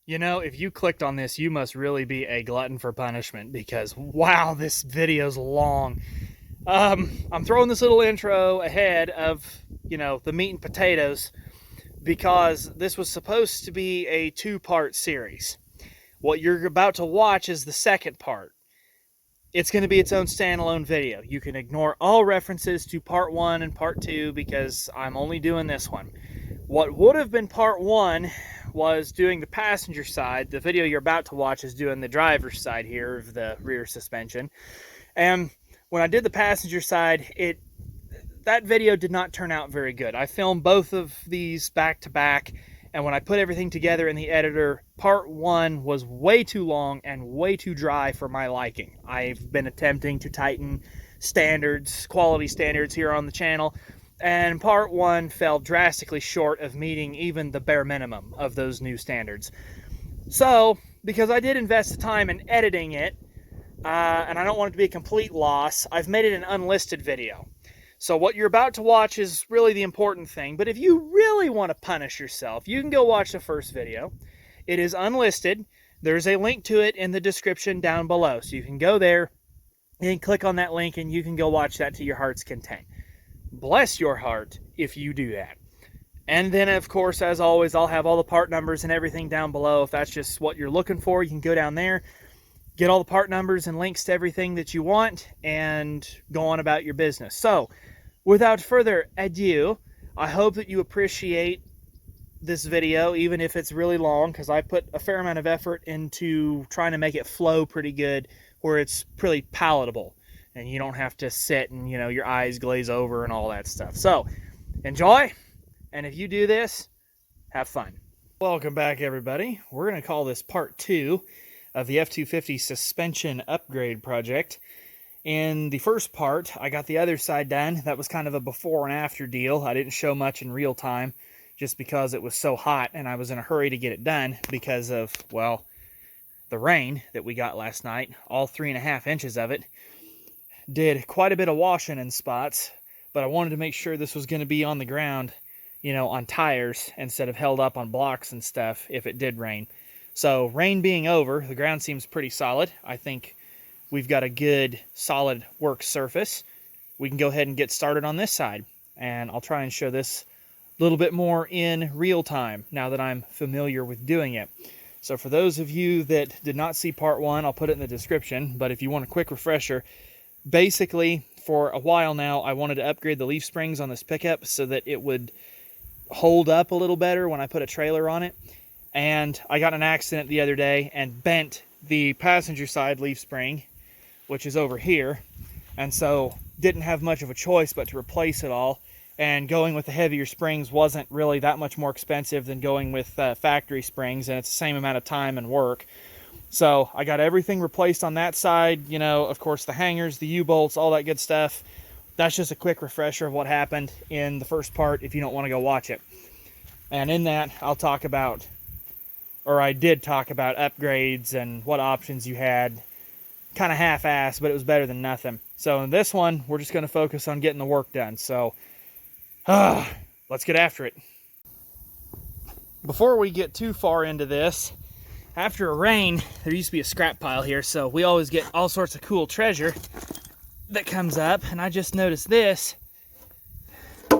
You know, if you clicked on this, you must really be a glutton for punishment because, wow, this video's long. I'm throwing this little intro ahead of, the meat and potatoes because this was supposed to be a two-part series. What you're about to watch is the second part. It's going to be its own standalone video. You can ignore all references to part one and part two because I'm only doing this one. What would have been part one was doing the passenger side. The video you're about to watch is doing the driver's side here of the rear suspension. And when I did the passenger side, that video did not turn out very good. I filmed both of these back to back, and when I put everything together in the editor, part one was way too long and way too dry for my liking. I've been attempting to tighten standards, quality standards here on the channel, and part one fell drastically short of meeting even the bare minimum of those new standards. So, because I did invest the time in editing it, and I don't want it to be a complete loss, I've made it an unlisted video. So what you're about to watch is really the important thing, but if you really want to punish yourself, you can go watch the first video. It is unlisted. There's a link to it in the description down below, so you can go there and click on that link and you can go watch that to your heart's content. Bless your heart if you do that. And then, of course, as always, I'll have all the part numbers and everything down below. If that's just what you're looking for, you can go down there, get all the part numbers and links to everything that you want, and go on about your business. So, without further ado, I hope that you appreciate this video, even if it's really long, because I put a fair amount of effort into trying to make it flow pretty good, where it's pretty palatable, and you don't have to sit and, your eyes glaze over and all that stuff. So, enjoy, and if you do this, have fun. Welcome back, everybody. We're going to call this part two of the F250 suspension upgrade project. In the first part, I got the other side done. That was kind of a before and after deal. I didn't show much in real time just because it was so hot and I was in a hurry to get it done because of, well, the rain that we got last night. All 3.5 inches of it. Did quite a bit of washing in spots, but I wanted to make sure this was going to be on the ground, on tires instead of held up on blocks and stuff if it did rain. So, rain being over, the ground seems pretty solid. I think we've got a good, solid work surface. We can go ahead and get started on this side. And I'll try and show this a little bit more in real time now that I'm familiar with doing it. So for those of you that did not see part one, I'll put it in the description. But if you want a quick refresher, basically, for a while now, I wanted to upgrade the leaf springs on this pickup so that it would hold up a little better when I put a trailer on it. And I got in an accident the other day and bent the passenger side leaf spring, which is over here, and so didn't have much of a choice but to replace it all. And going with the heavier springs wasn't really that much more expensive than going with factory springs, and it's the same amount of time and work. So I got everything replaced on that side, of course the hangers, the U-bolts, all that good stuff. That's just a quick refresher of what happened in the first part if you don't want to go watch it. And in that, I'll talk about, or I did talk about upgrades and what options you had. Kind of half-assed, but it was better than nothing. So in this one, we're just going to focus on getting the work done. So, let's get after it. Before we get too far into this, after a rain, there used to be a scrap pile here, so we always get all sorts of cool treasure that comes up. And I just noticed this. I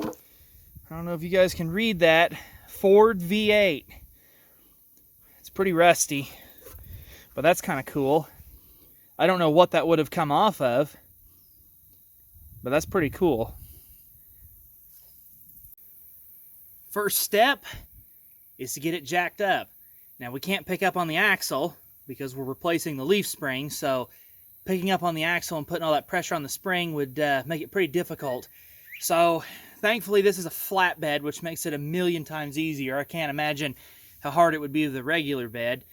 don't know if you guys can read that. Ford V8. It's pretty rusty, but that's kind of cool. I don't know what that would have come off of, but that's pretty cool. First step is to get it jacked up. Now we can't pick up on the axle because we're replacing the leaf spring, so picking up on the axle and putting all that pressure on the spring would make it pretty difficult. So thankfully this is a flatbed, which makes it a million times easier. I can't imagine how hard it would be with a regular bed,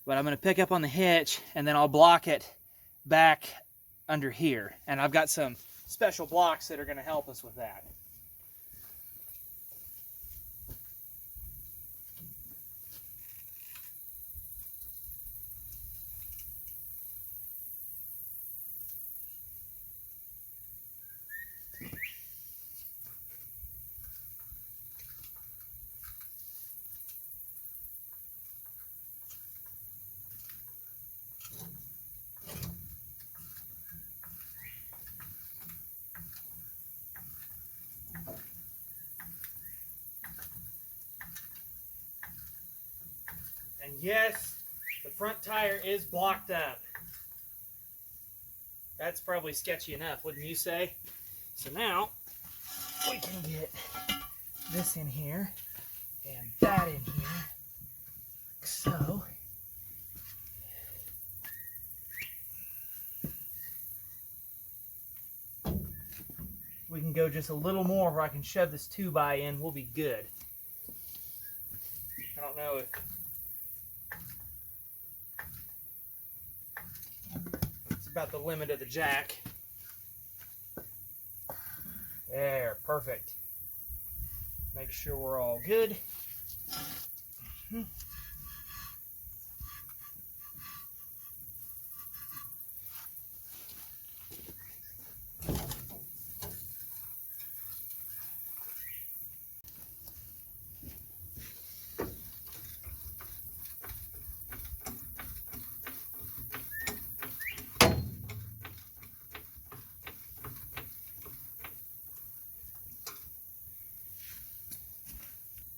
but I'm going to pick up on the hitch and then I'll block it back under here, and I've got some special blocks that are going to help us with that. And yes, the front tire is blocked up. That's probably sketchy enough, wouldn't you say? So now we can get this in here and that in here, like so. We can go just a little more where I can shove this 2x in. We'll be good. I don't know if it's about the limit of the jack. There, perfect. Make sure we're all good.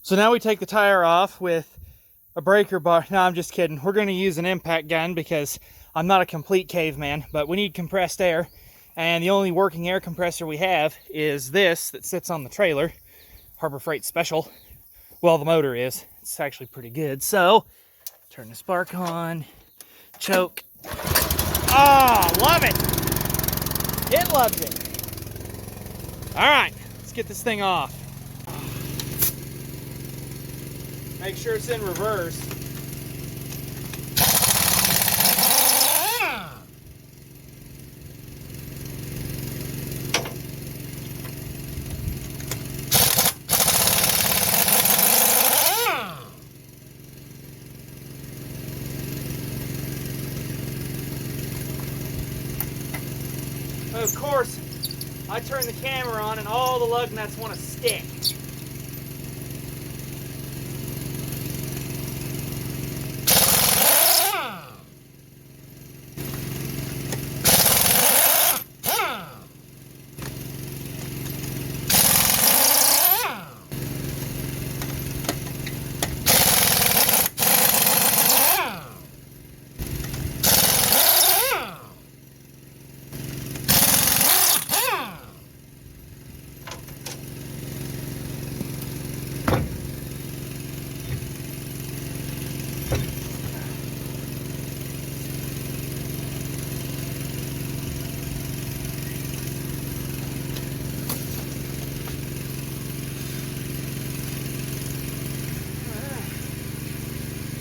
So now we take the tire off with a breaker bar. No, I'm just kidding. We're going to use an impact gun because I'm not a complete caveman, but we need compressed air. And the only working air compressor we have is this that sits on the trailer. Harbor Freight Special. Well, the motor is. It's actually pretty good. So, turn the spark on. Choke. Ah, love it. It loves it. All right, let's get this thing off. Make sure it's in reverse. Of course, I turn the camera on and all the lug nuts want to stick.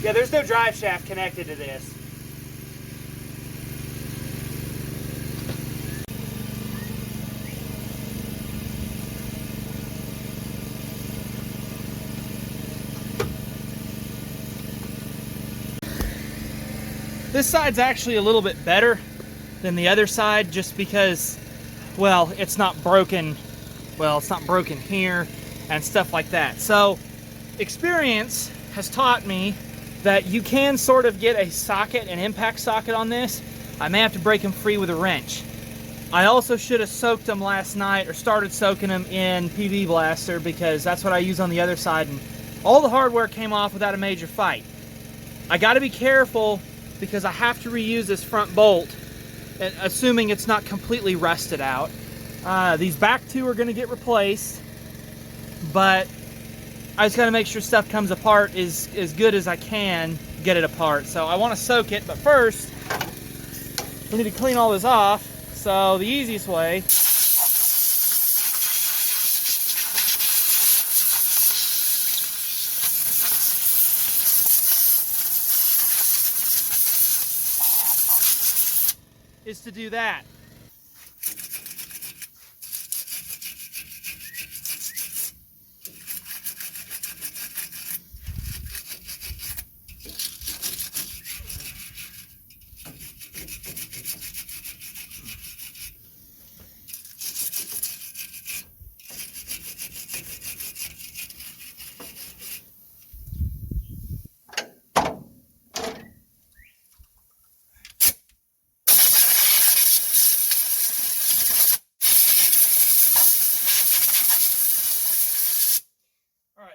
Yeah, there's no drive shaft connected to this. This side's actually a little bit better than the other side just because, well, it's not broken. Well, it's not broken here and stuff like that. So, experience has taught me that you can sort of get a socket, an impact socket on this. I may have to break them free with a wrench. I also should have soaked them last night or started soaking them in PV Blaster because that's what I use on the other side, and all the hardware came off without a major fight. I got to be careful because I have to reuse this front bolt, assuming it's not completely rusted out. These back two are going to get replaced, but I just got to make sure stuff comes apart as good as I can get it apart. So I want to soak it, but first we need to clean all this off. So the easiest way is to do that.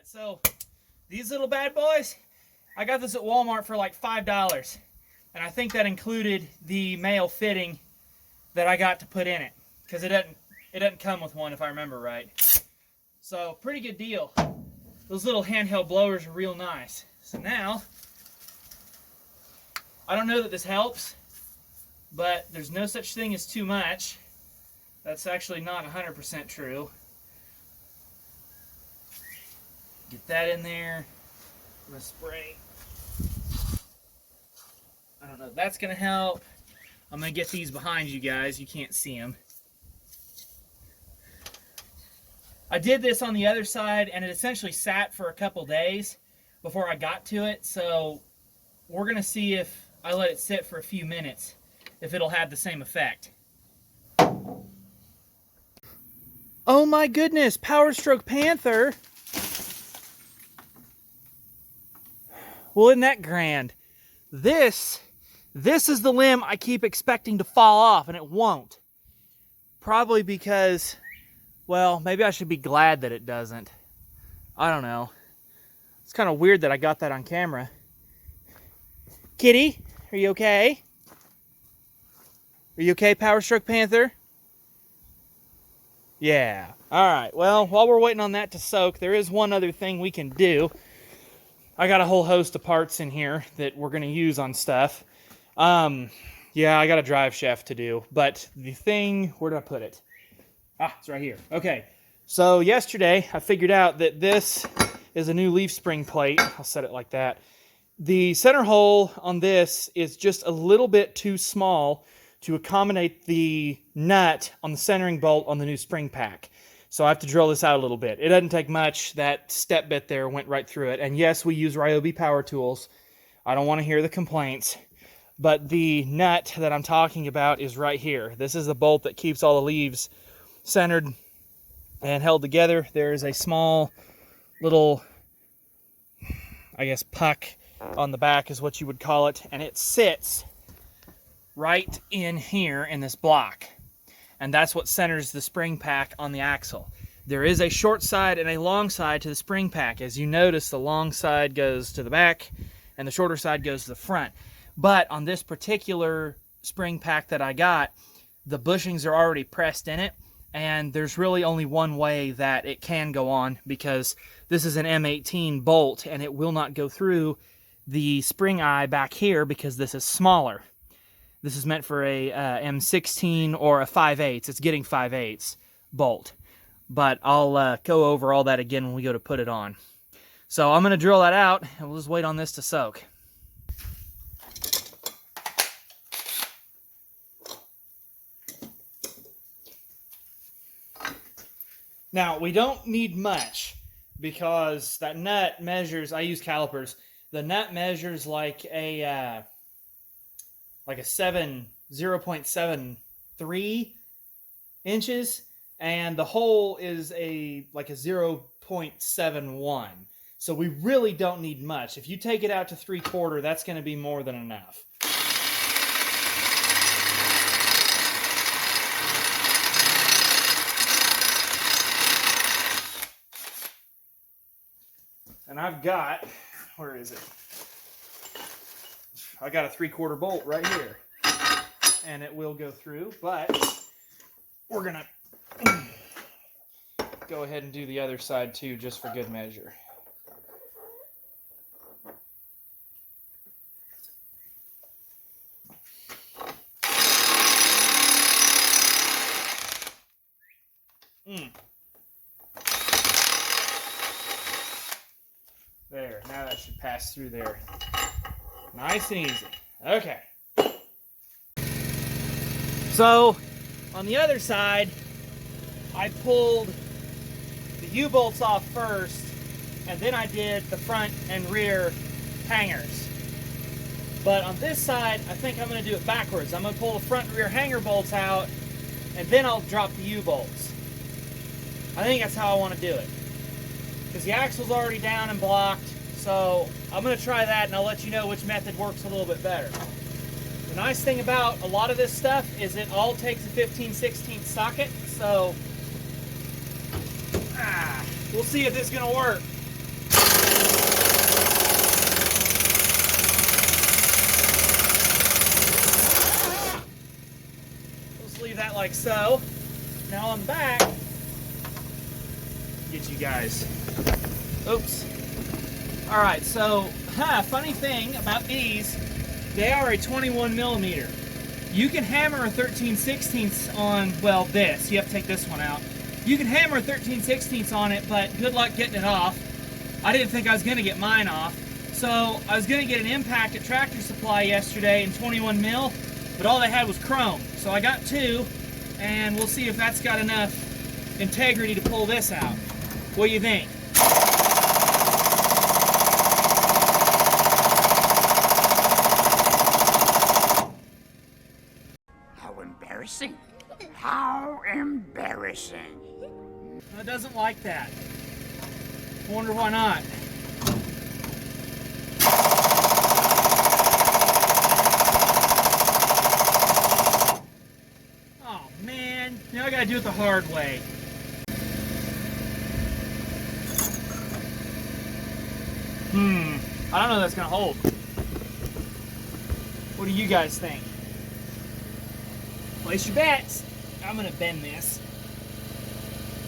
So these little bad boys, I got this at Walmart for like $5, and I think that included the male fitting that I got to put in it, because it doesn't come with one if I remember right. So pretty good deal. Those little handheld blowers are real nice. So now, I don't know that this helps, but there's no such thing as too much. That's actually not 100% true. Get that in there. I'm gonna spray. I don't know if that's gonna help. I'm gonna get these behind you guys. You can't see them. I did this on the other side, and it essentially sat for a couple days before I got to it, so we're going to see if I let it sit for a few minutes, if it'll have the same effect. Oh my goodness, Power Stroke Panther! Well, isn't that grand? This is the limb I keep expecting to fall off, and it won't. Probably because, well, maybe I should be glad that it doesn't. I don't know. It's kind of weird that I got that on camera. Kitty, are you okay? Are you okay, Power Stroke Panther? Yeah. Alright, well, while we're waiting on that to soak, there is one other thing we can do. I got a whole host of parts in here that we're going to use on stuff. Yeah, I got a drive shaft to do. But the thing, where did I put it? Ah, it's right here. Okay, so yesterday I figured out that this is a new leaf spring plate. I'll set it like that. The center hole on this is just a little bit too small to accommodate the nut on the centering bolt on the new spring pack. So I have to drill this out a little bit. It doesn't take much. That step bit there went right through it. And yes, we use Ryobi power tools. I don't want to hear the complaints. But the nut that I'm talking about is right here. This is the bolt that keeps all the leaves centered and held together. There is a small little, I guess, puck on the back is what you would call it, and it sits right in here in this block, and that's what centers the spring pack on the axle. There is a short side and a long side to the spring pack. As you notice, the long side goes to the back and the shorter side goes to the front. But on this particular spring pack that I got, the bushings are already pressed in it, and there's really only one way that it can go on, because this is an M18 bolt and it will not go through the spring eye back here because this is smaller. This is meant for a M16 or a 5/8. It's getting 5/8 bolt. But I'll go over all that again when we go to put it on. So I'm going to drill that out, and we'll just wait on this to soak. Now, we don't need much, because that nut measures, I use calipers, the nut measures like a 0.73 inches, and the hole is like a 0.71. So we really don't need much. If you take it out to 3/4, that's going to be more than enough. And I've got, where is it? I got a 3/4 bolt right here. And it will go through, but we're going to go ahead and do the other side too, just for good measure. There, now that should pass through there. Nice and easy. Okay. So, on the other side, I pulled the U-bolts off first, and then I did the front and rear hangers. But on this side, I think I'm going to do it backwards. I'm going to pull the front and rear hanger bolts out, and then I'll drop the U-bolts. I think that's how I want to do it, because the axle's already down and blocked. So I'm going to try that, and I'll let you know which method works a little bit better. The nice thing about a lot of this stuff is it all takes a 15/16 socket, so we'll see if this is going to work. like so. Now on the back, get you guys. Oops. All right, so funny thing about these, they are a 21 millimeter. You can hammer a 13/16 on, well, this. You have to take this one out. You can hammer a 13/16 on it, but good luck getting it off. I didn't think I was going to get mine off. So I was going to get an impact at Tractor Supply yesterday in 21 mil, but all they had was chrome. So I got two, and we'll see if that's got enough integrity to pull this out. What do you think? How embarrassing. How embarrassing. It doesn't like that. I wonder why not. Oh man, now I gotta do it the hard way. I don't know if that's gonna hold. What do you guys think? Place your bets. I'm gonna bend this.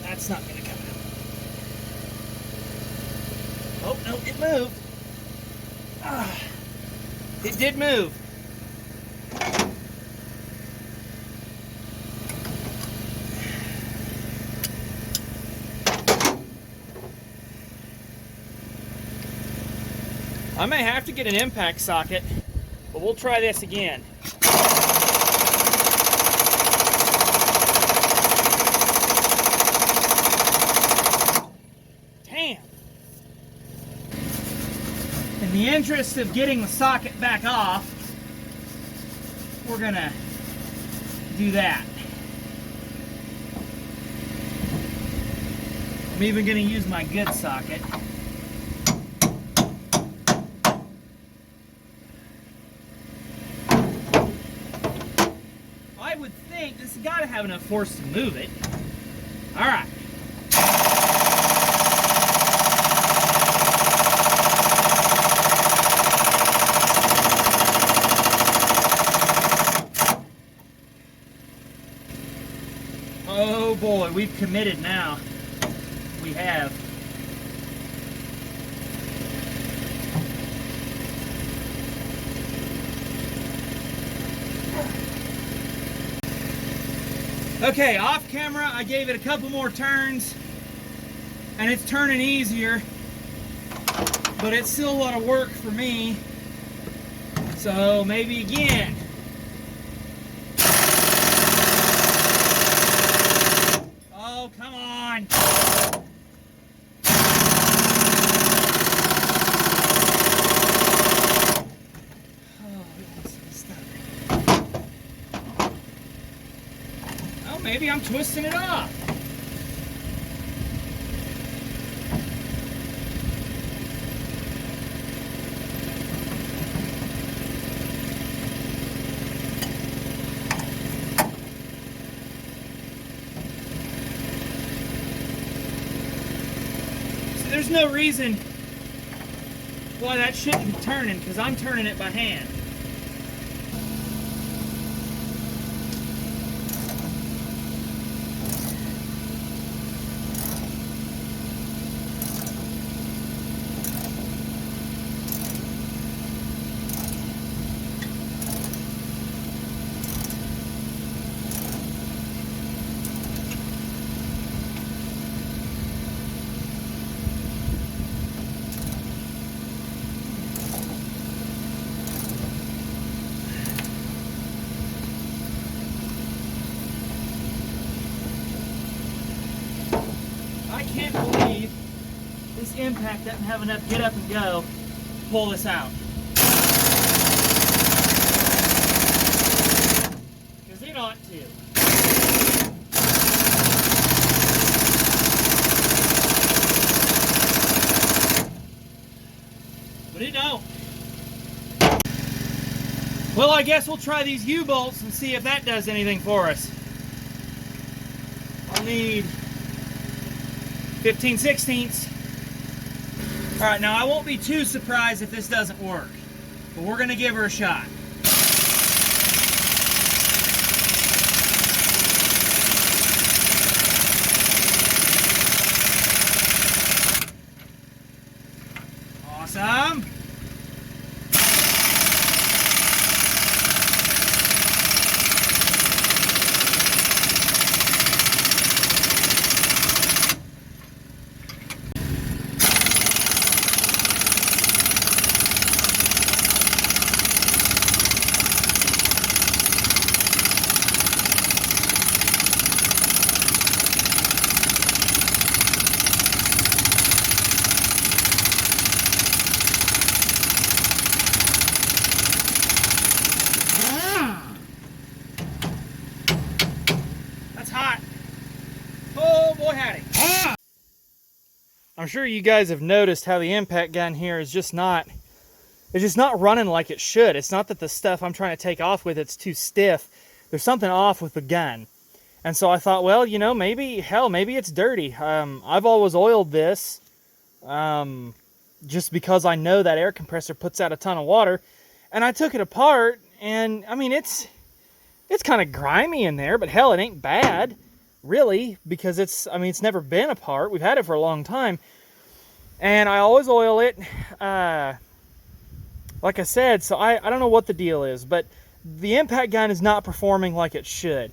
That's not gonna come out. Oh, no, it moved. It did move. I may have to get an impact socket, but we'll try this again. Damn. In the interest of getting the socket back off, we're gonna do that. I'm even gonna use my good socket. I would think this has got to have enough force to move it. All right. Oh boy, we've committed now. We have. Okay, off camera, I gave it a couple more turns, and it's turning easier, but it's still a lot of work for me, so maybe again. Oh, come on! Maybe I'm twisting it off. So there's no reason why that shouldn't be turning, because I'm turning it by hand. I can't believe this impact doesn't have enough get up and go to pull this out. Because it ought to. But it don't. Well, I guess we'll try these U-bolts and see if that does anything for us. I'll need 15/16. All right, now I won't be too surprised if this doesn't work, but we're gonna give her a shot. some. I'm sure you guys have noticed how the impact gun here is just not running like it should. It's not that the stuff I'm trying to take off with it's too stiff. There's something off with the gun. And so I thought, well, you know, maybe it's dirty. I've always oiled this just because I know that air compressor puts out a ton of water. And I took it apart, and I mean, it's kind of grimy in there, but hell, it ain't bad, really, because it's never been apart. We've had it for a long time. And I always oil it, like I said, so I don't know what the deal is, but the impact gun is not performing like it should.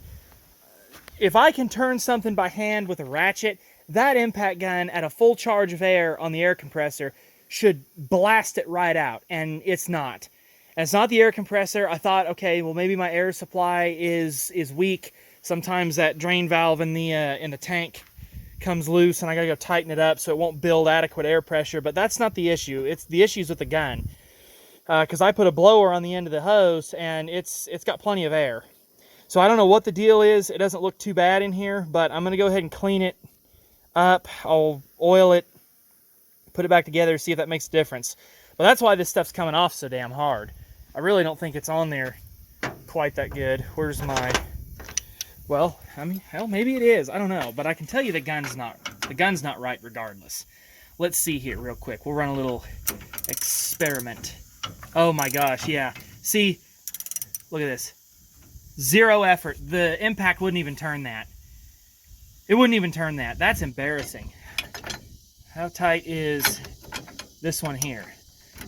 If I can turn something by hand with a ratchet, that impact gun at a full charge of air on the air compressor should blast it right out, and it's not. And it's not the air compressor. I thought, okay, well, maybe my air supply is weak. Sometimes that drain valve in the tank comes loose, and I gotta go tighten it up so it won't build adequate air pressure. But that's not the issue. It's the issues with the gun, because I put a blower on the end of the hose, and it's got plenty of air. So I don't know what the deal is. It doesn't look too bad in here, but I'm gonna go ahead and clean it up. I'll oil it, put it back together, see if that makes a difference. But that's why this stuff's coming off so damn hard. I really don't think it's on there quite that good. Where's my... Well, I mean, hell, maybe it is. I don't know. But I can tell you the gun's not right regardless. Let's see here real quick. We'll run a little experiment. Oh my gosh, yeah. See, look at this. Zero effort. The impact wouldn't even turn that. It wouldn't even turn that. That's embarrassing. How tight is this one here?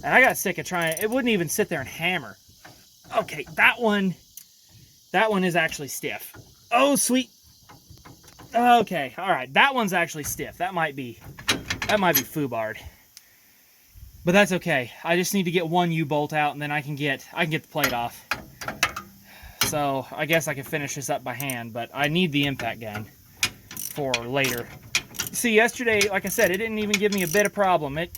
And I got sick of trying. It wouldn't even sit there and hammer. Okay, that one is actually stiff. Oh, sweet. Okay, all right. That one's actually stiff. That might be foobarred. But that's okay. I just need to get one U-bolt out, and then I can get the plate off. So I guess I can finish this up by hand, but I need the impact gun for later. See, yesterday, like I said, it didn't even give me a bit of problem. It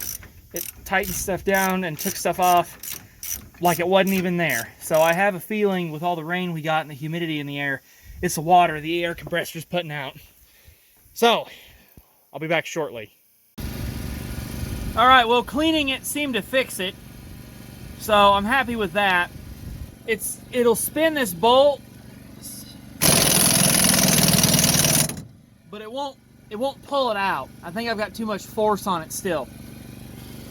tightened stuff down and took stuff off like it wasn't even there. So I have a feeling with all the rain we got and the humidity in the air, it's the water the air compressor's putting out. So I'll be back shortly. All right, well, cleaning it seemed to fix it, so I'm happy with that. It'll spin this bolt, but it won't pull it out. I think I've got too much force on it still.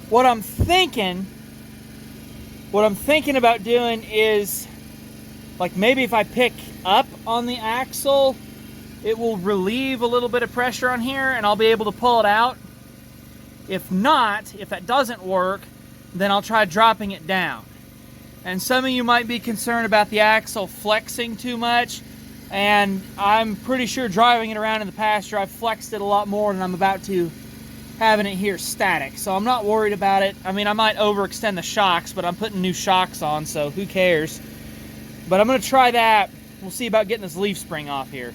What I'm thinking about doing is, like, maybe if I pick up on the axle, it will relieve a little bit of pressure on here and I'll be able to pull it out. If not, if that doesn't work, then I'll try dropping it down. And some of you might be concerned about the axle flexing too much, and I'm pretty sure driving it around in the pasture, I've flexed it a lot more than I'm about to having it here static. So I'm not worried about it. I mean, I might overextend the shocks, but I'm putting new shocks on, so who cares? But I'm gonna try that. We'll see about getting this leaf spring off here.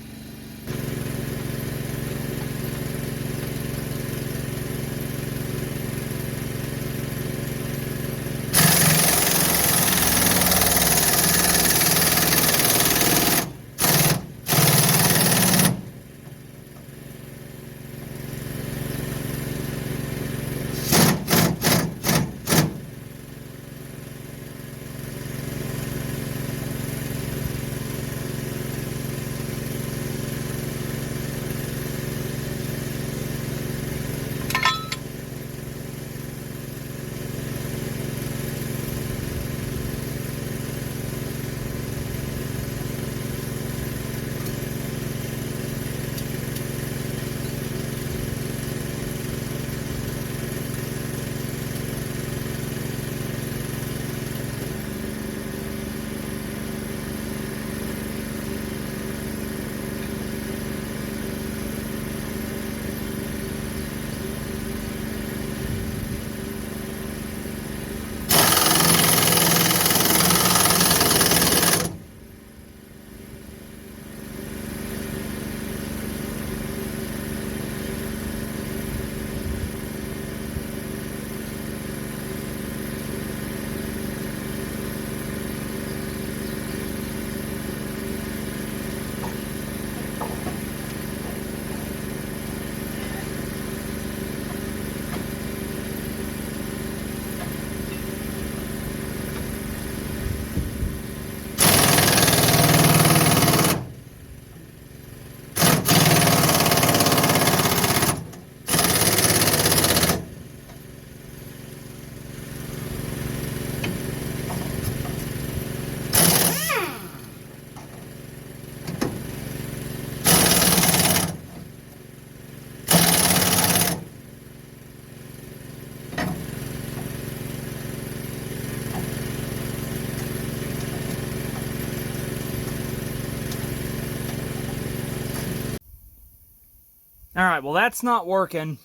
Alright, well that's not working.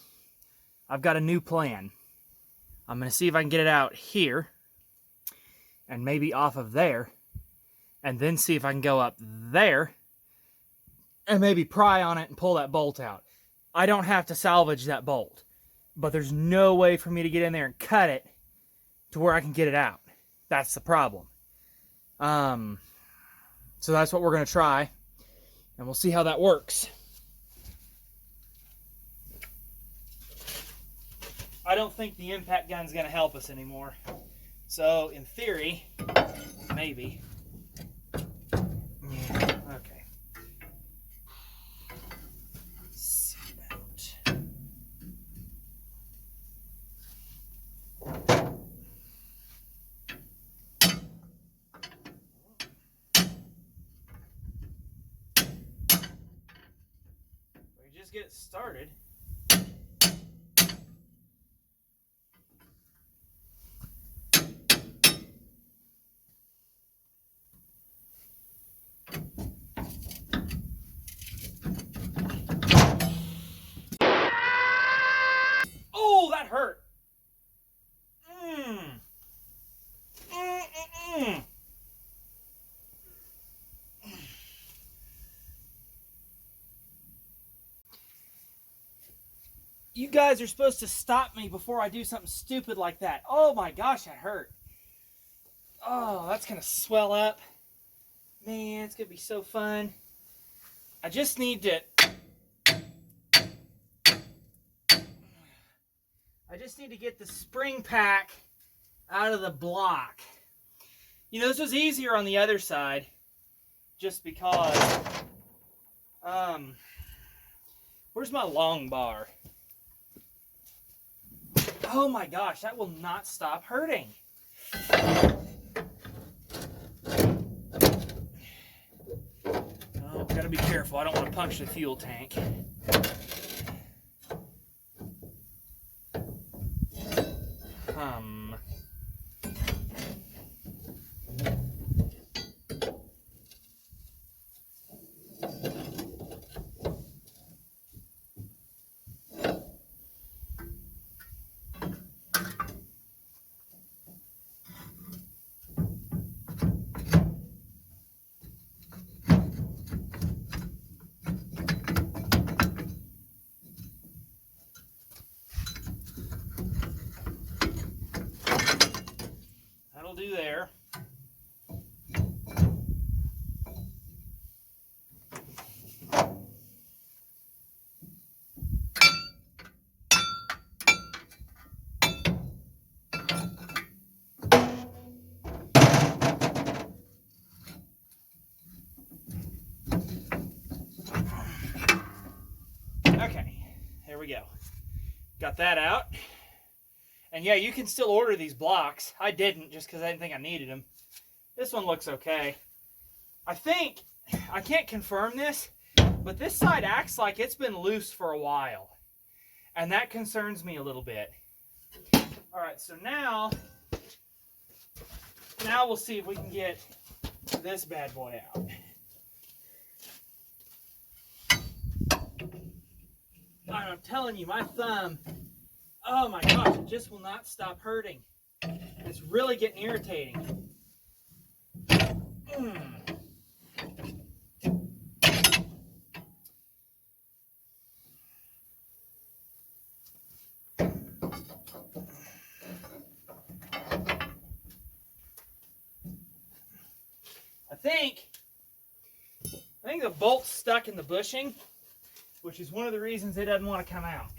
I've got a new plan. I'm going to see if I can get it out here, and maybe off of there, and then see if I can go up there, and maybe pry on it and pull that bolt out. I don't have to salvage that bolt, but there's no way for me to get in there and cut it to where I can get it out. That's the problem. So that's what we're going to try, and we'll see how that works. I don't think the impact gun's going to help us anymore. So, in theory, maybe. Yeah, okay. Seat mount. We just get it started. Oh, that hurt. You guys are supposed to stop me before I do something stupid like that. Oh my gosh, that hurt. Oh, that's gonna swell up. Man, it's gonna be so fun. I just need to... get the spring pack out of the block. You know, this was easier on the other side, just because... where's my long bar? Oh my gosh, that will not stop hurting. Oh, gotta be careful. I don't want to puncture the fuel tank. That'll do there. Okay, there we go. Got that out. And yeah, you can still order these blocks. I didn't, just because I didn't think I needed them. This one looks okay. I think, I can't confirm this, but this side acts like it's been loose for a while. And that concerns me a little bit. Alright, so now we'll see if we can get this bad boy out. Alright, I'm telling you, my thumb, oh my gosh, it just will not stop hurting. It's really getting irritating. I think the bolt's stuck in the bushing, which is one of the reasons it doesn't want to come out.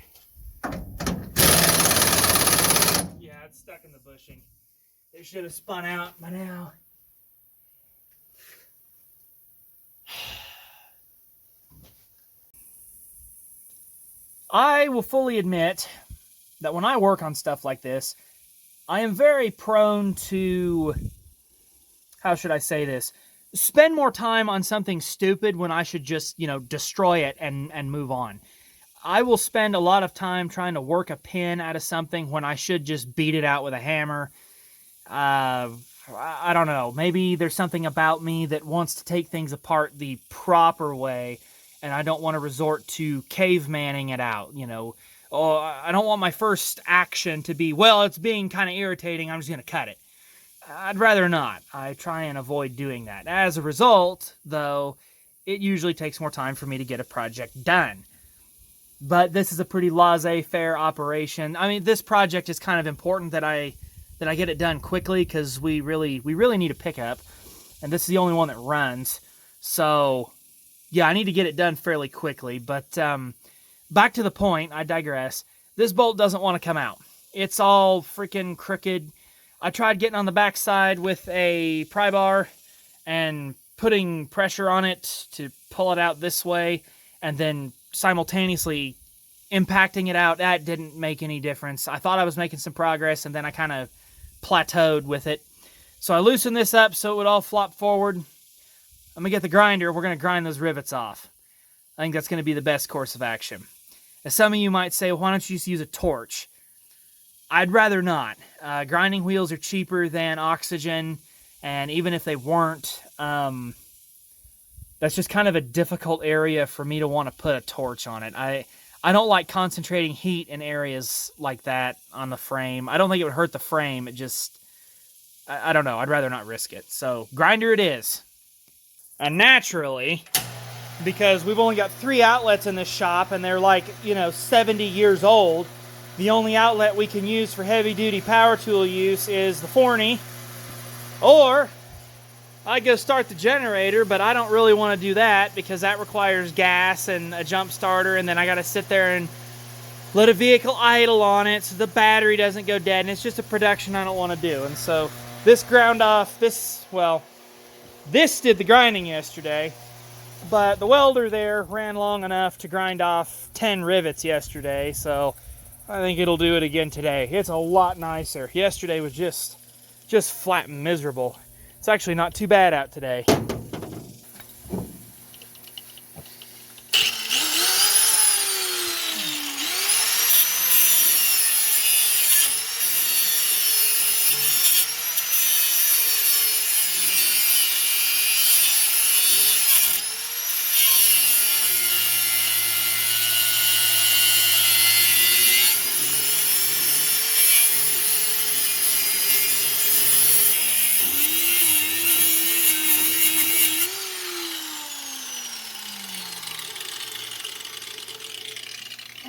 Yeah, it's stuck in the bushing. It should have spun out by now. I will fully admit that when I work on stuff like this, I am very prone to, how should I say this, spend more time on something stupid when I should just, destroy it and move on. I will spend a lot of time trying to work a pin out of something when I should just beat it out with a hammer. I don't know. Maybe there's something about me that wants to take things apart the proper way and I don't want to resort to cavemanning it out, you know. Oh, I don't want my first action to be, well, it's being kind of irritating, I'm just going to cut it. I'd rather not. I try and avoid doing that. As a result, though, it usually takes more time for me to get a project done. But this is a pretty laissez-faire operation. I mean, this project is kind of important that I get it done quickly, because we really need a pickup, and this is the only one that runs. So, yeah, I need to get it done fairly quickly. But back to the point, I digress. This bolt doesn't want to come out. It's all freaking crooked. I tried getting on the backside with a pry bar and putting pressure on it to pull it out this way, and then simultaneously impacting it out. That didn't make any difference. I thought I was making some progress, and then I kind of plateaued with it. So I loosened this up so it would all flop forward. I'm going to get the grinder. We're going to grind those rivets off. I think that's going to be the best course of action. As some of you might say, well, why don't you just use a torch? I'd rather not. Grinding wheels are cheaper than oxygen, and even if they weren't, that's just kind of a difficult area for me to want to put a torch on it. I don't like concentrating heat in areas like that on the frame. I don't think it would hurt the frame. It just, I don't know. I'd rather not risk it. So, grinder it is. And naturally, because we've only got 3 outlets in this shop, and they're like, 70 years old, the only outlet we can use for heavy-duty power tool use is the Forney, or I go start the generator, but I don't really want to do that because that requires gas and a jump starter, and then I got to sit there and let a vehicle idle on it so the battery doesn't go dead, and it's just a production I don't want to do. And so this ground off, this did the grinding yesterday, but the welder there ran long enough to grind off 10 rivets yesterday, so I think it'll do it again today. It's a lot nicer. Yesterday was just flat and miserable. It's actually not too bad out today.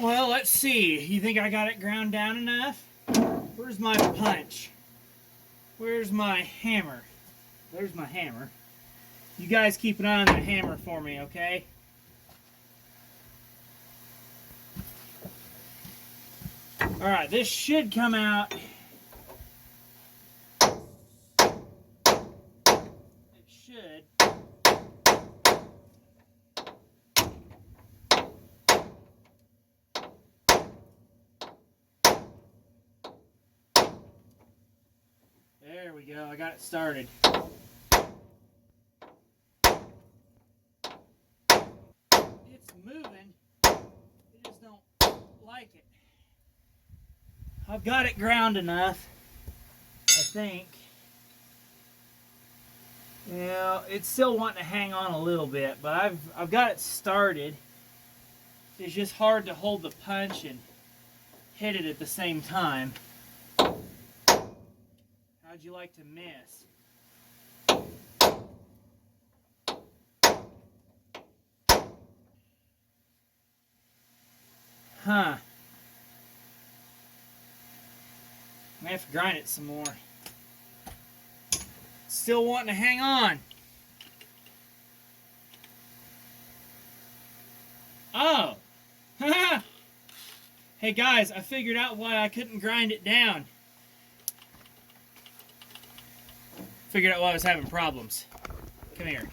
Well, let's see. You think I got it ground down enough? Where's my punch? Where's my hammer? There's my hammer. You guys keep an eye on that hammer for me, okay? Alright, this should come out. It should. There we go, I got it started. It's moving, I just don't like it. I've got it ground enough, I think. Yeah, it's still wanting to hang on a little bit, but I've got it started. It's just hard to hold the punch and hit it at the same time. How'd you like to miss? Huh. I may have to grind it some more. Still wanting to hang on. Oh. Hey guys, I figured out why I couldn't grind it down. Figured out why I was having problems. Come here.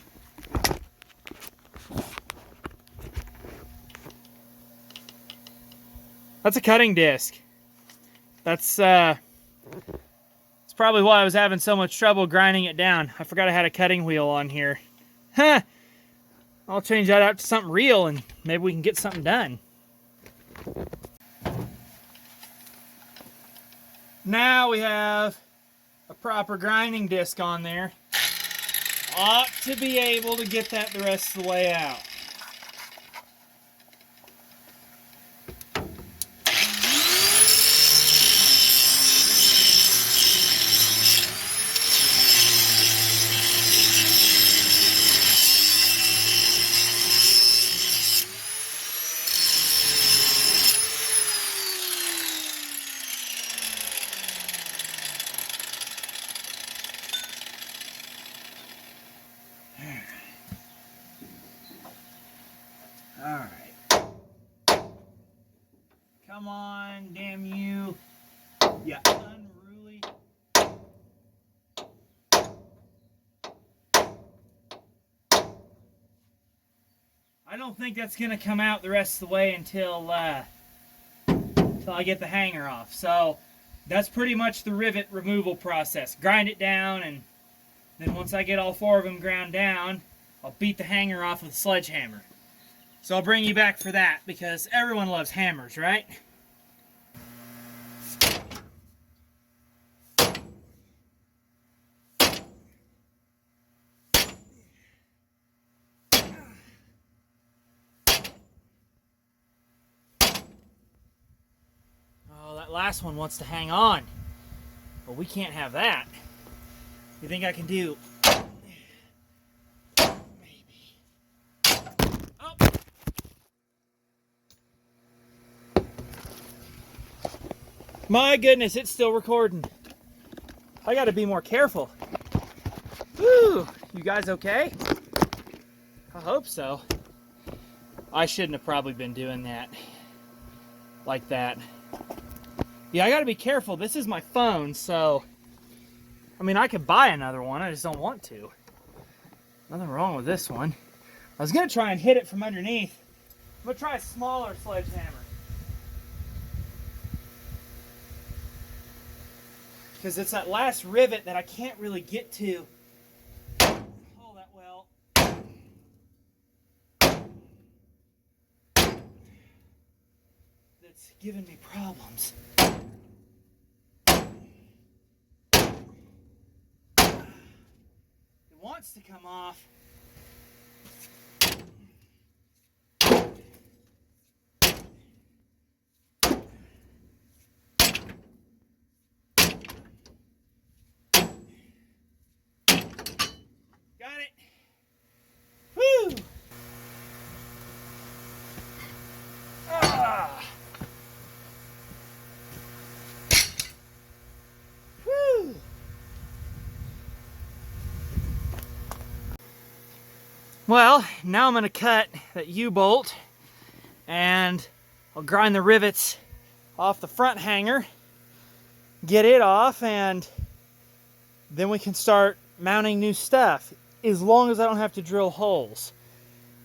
That's a cutting disc. That's probably why I was having so much trouble grinding it down. I forgot I had a cutting wheel on here. Huh! I'll change that out to something real and maybe we can get something done. Now we have a proper grinding disc on there. Ought to be able to get that the rest of the way out. Yeah, unruly. I don't think that's going to come out the rest of the way until I get the hanger off. So that's pretty much the rivet removal process. Grind it down, and then once I get all 4 of them ground down, I'll beat the hanger off with a sledgehammer. So I'll bring you back for that, because everyone loves hammers, right? Oh, that last one wants to hang on. Well, we can't have that. You think I can do... Maybe. Oh. My goodness, it's still recording. I gotta be more careful. Whew, you guys okay? I hope so. I shouldn't have probably been doing that. Like that. Yeah, I gotta be careful. This is my phone, so... I mean, I could buy another one, I just don't want to. Nothing wrong with this one. I was gonna try and hit it from underneath. I'm gonna try a smaller sledgehammer. Because it's that last rivet that I can't really get to all that well. That's giving me problems. It wants to come off. Got it. Woo! Ah. Woo! Well, now I'm going to cut that U-bolt, and I'll grind the rivets off the front hanger, get it off, and then we can start mounting new stuff, as long as I don't have to drill holes.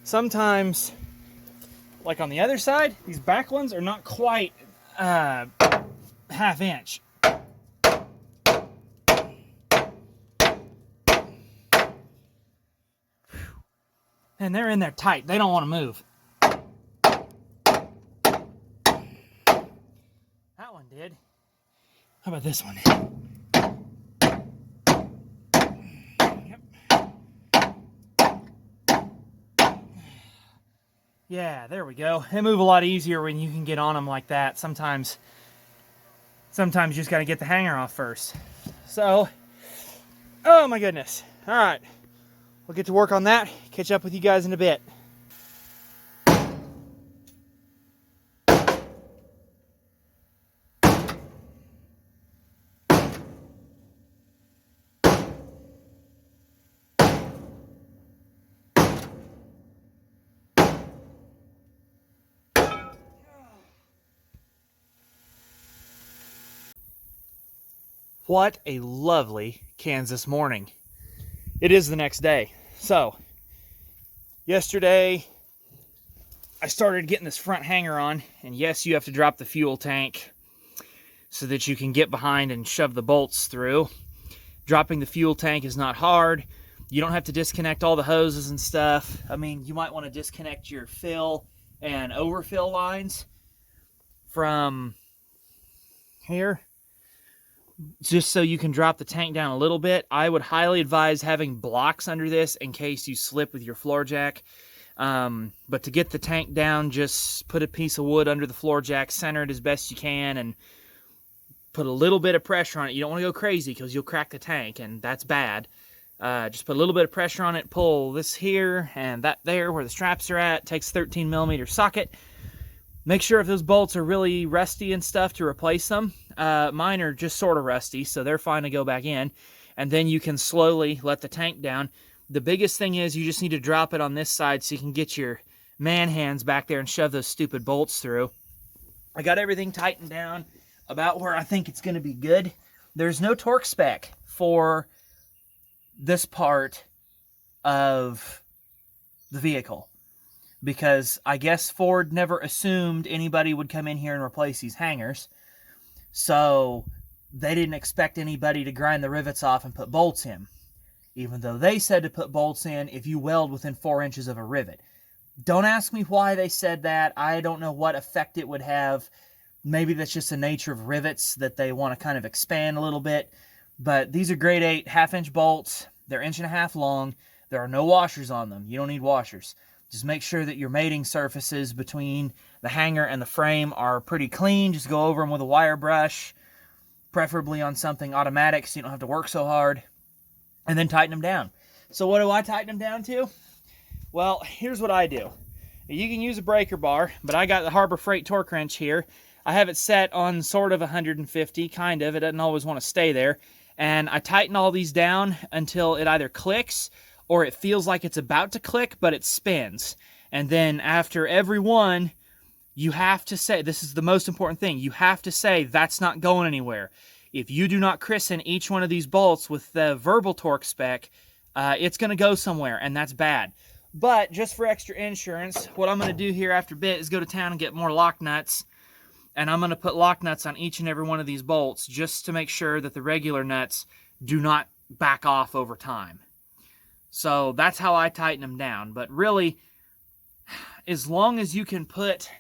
Sometimes, like on the other side, these back ones are not quite half-inch. And they're in there tight. They don't want to move. That one did. How about this one? Yeah, there we go. They move a lot easier when you can get on them like that. Sometimes you just got to get the hanger off first. So, oh my goodness. All right, we'll get to work on that. Catch up with you guys in a bit. What a lovely Kansas morning. It is the next day. So, yesterday I started getting this front hanger on, and yes, you have to drop the fuel tank so that you can get behind and shove the bolts through. Dropping the fuel tank is not hard. You don't have to disconnect all the hoses and stuff. I mean, you might want to disconnect your fill and overfill lines from here, just so you can drop the tank down a little bit. I would highly advise having blocks under this in case you slip with your floor jack. But to get the tank down, just put a piece of wood under the floor jack, center it as best you can, and put a little bit of pressure on it. You don't want to go crazy because you'll crack the tank, and that's bad. Just put a little bit of pressure on it, pull this here and that there where the straps are at. Takes 13mm socket. Make sure if those bolts are really rusty and stuff to replace them. Mine are just sort of rusty, so they're fine to go back in. And then you can slowly let the tank down. The biggest thing is you just need to drop it on this side so you can get your man hands back there and shove those stupid bolts through. I got everything tightened down. about where I think it's going to be good. There's no torque spec for this part of the vehicle, because I guess Ford never assumed anybody would come in here and replace these hangers. So they didn't expect anybody to grind the rivets off and put bolts in, even though they said to put bolts in if you weld within 4 inches of a rivet. Don't ask me why they said that. I don't know what effect it would have. Maybe that's just the nature of rivets, that they want to kind of expand a little bit. But these are grade 8 half-inch bolts. They're 1.5 inches long. There are no washers on them. You don't need washers. Just make sure that your mating surfaces between the hanger and the frame are pretty clean. Just go over them with a wire brush, preferably on something automatic so you don't have to work so hard, and then tighten them down. So what do I tighten them down to? Well, here's what I do. You can use a breaker bar, but I got the Harbor Freight torque wrench here. I have it set on sort of 150, kind of. It doesn't always want to stay there. And I tighten all these down until it either clicks or it feels like it's about to click, but it spins. And then after every one, you have to say, this is the most important thing, you have to say that's not going anywhere. If you do not christen each one of these bolts with the verbal torque spec, it's going to go somewhere, and that's bad. But just for extra insurance, what I'm going to do here after a bit is go to town and get more lock nuts, and I'm going to put lock nuts on each and every one of these bolts just to make sure that the regular nuts do not back off over time. So that's how I tighten them down. But really, as long as you can put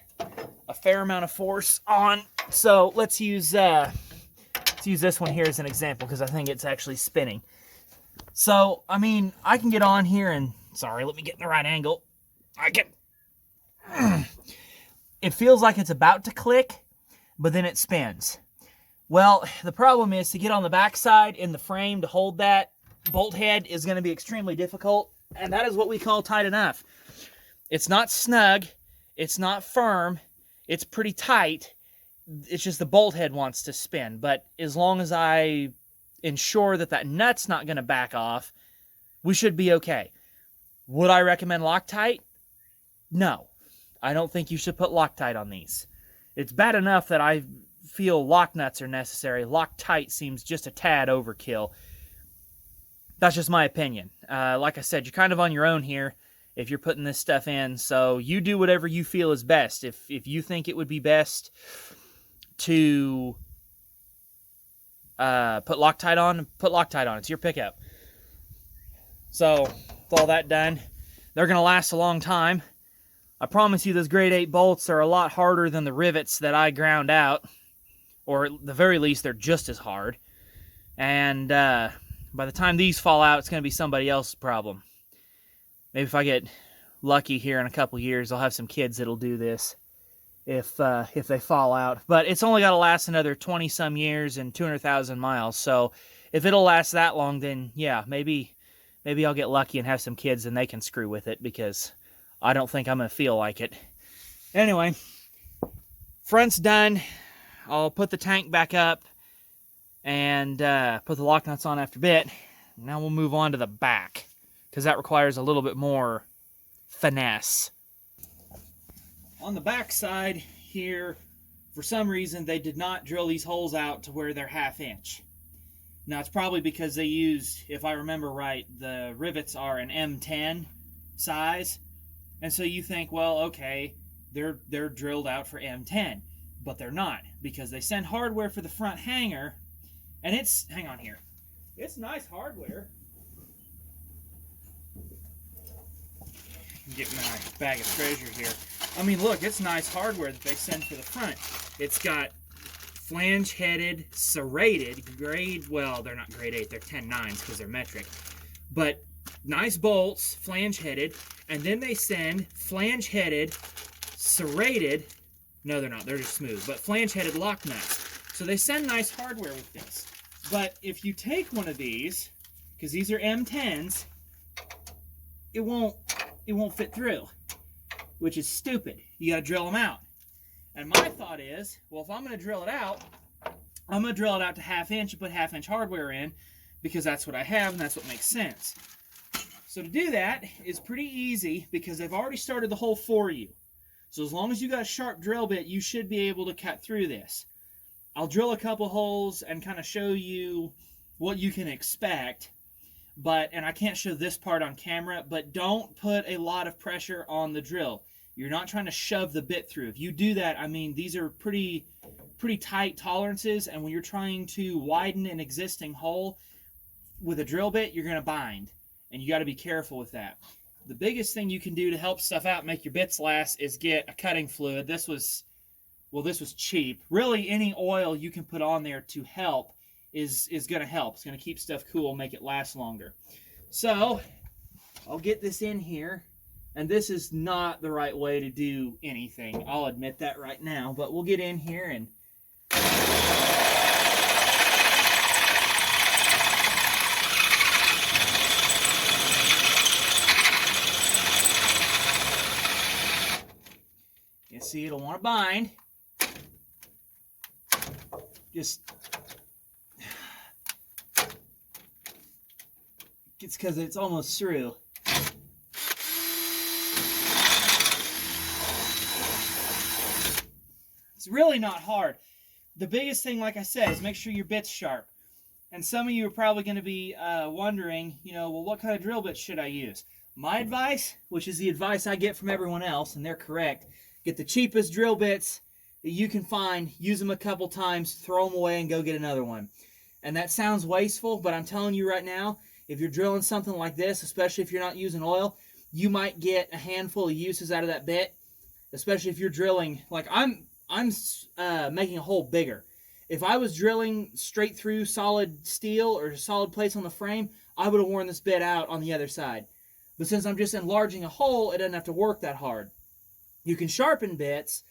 a fair amount of force on, so let's use this one here as an example, because I think it's actually spinning. So, I mean, I can get on here and, sorry, let me get in the right angle. It feels like it's about to click, but then it spins. Well, the problem is to get on the backside in the frame to hold that bolt head is going to be extremely difficult, and that is what we call tight enough. It's not snug, it's not firm, it's pretty tight. It's just the bolt head wants to spin, but as long as I ensure that that nut's not going to back off, we should be okay. Would I recommend Loctite? No. I don't think you should put Loctite on these. It's bad enough that I feel lock nuts are necessary. Loctite seems just a tad overkill. That's just my opinion. Like I said, you're kind of on your own here if you're putting this stuff in, so you do whatever you feel is best. If you think it would be best to put Loctite on, put Loctite on. It's your pickup. So, with all that done, they're going to last a long time. I promise you those grade 8 bolts are a lot harder than the rivets that I ground out, or at the very least, they're just as hard. And by the time these fall out, it's going to be somebody else's problem. Maybe if I get lucky here in a couple years, I'll have some kids that'll do this if they fall out. But it's only got to last another 20-some years and 200,000 miles. So if it'll last that long, then yeah, maybe I'll get lucky and have some kids and they can screw with it, because I don't think I'm going to feel like it. Anyway, front's done. I'll put the tank back up and put the lock nuts on after a bit. Now we'll move on to the back, because that requires a little bit more finesse. On the back side here, for some reason, they did not drill these holes out to where they're 1/2 inch. Now, it's probably because they used, if I remember right, the rivets are an M10 size. And so you think, well, okay, they're drilled out for M10. But they're not, because they send hardware for the front hanger. And it's, hang on here, it's nice hardware. Get my bag of treasure here. I mean, look, it's nice hardware that they send for the front. It's got flange-headed, serrated, grade, well, they're not grade 8, they're 10.9s because they're metric. But nice bolts, flange-headed, and then they send flange-headed, serrated, no, they're not, they're just smooth, but flange-headed lock nuts. So they send nice hardware with this. But if you take one of these, because these are M10s, it won't fit through, which is stupid. You got to drill them out. And my thought is, well, if I'm going to drill it out, I'm going to drill it out to 1/2 inch and put 1/2 inch hardware in, because that's what I have and that's what makes sense. So to do that is pretty easy, because they've already started the hole for you. So as long as you got a sharp drill bit, you should be able to cut through this. I'll drill a couple holes and kind of show you what you can expect. And I can't show this part on camera, but don't put a lot of pressure on the drill. You're not trying to shove the bit through. If you do that, I mean, these are pretty tight tolerances, and when you're trying to widen an existing hole with a drill bit, you're going to bind, and you got to be careful with that. The biggest thing you can do to help stuff out, make your bits last, is get a cutting fluid. This was cheap. Really, any oil you can put on there to help is going to help. It's going to keep stuff cool, make it last longer. So I'll get this in here, and this is not the right way to do anything. I'll admit that right now, but we'll get in here and you see it'll want to bind. Just it's because it's almost through. It's really not hard. The biggest thing, like I said, is make sure your bit's sharp. And some of you are probably going to be wondering, well, what kind of drill bit should I use? My advice, which is the advice I get from everyone else, and they're correct, get the cheapest drill bits that you can find, use them a couple times, throw them away, and go get another one. And that sounds wasteful, but I'm telling you right now, if you're drilling something like this, especially if you're not using oil, you might get a handful of uses out of that bit, especially if you're drilling, like I'm making a hole bigger. If I was drilling straight through solid steel or solid plates on the frame, I would have worn this bit out on the other side. But since I'm just enlarging a hole, it doesn't have to work that hard. You can sharpen bits,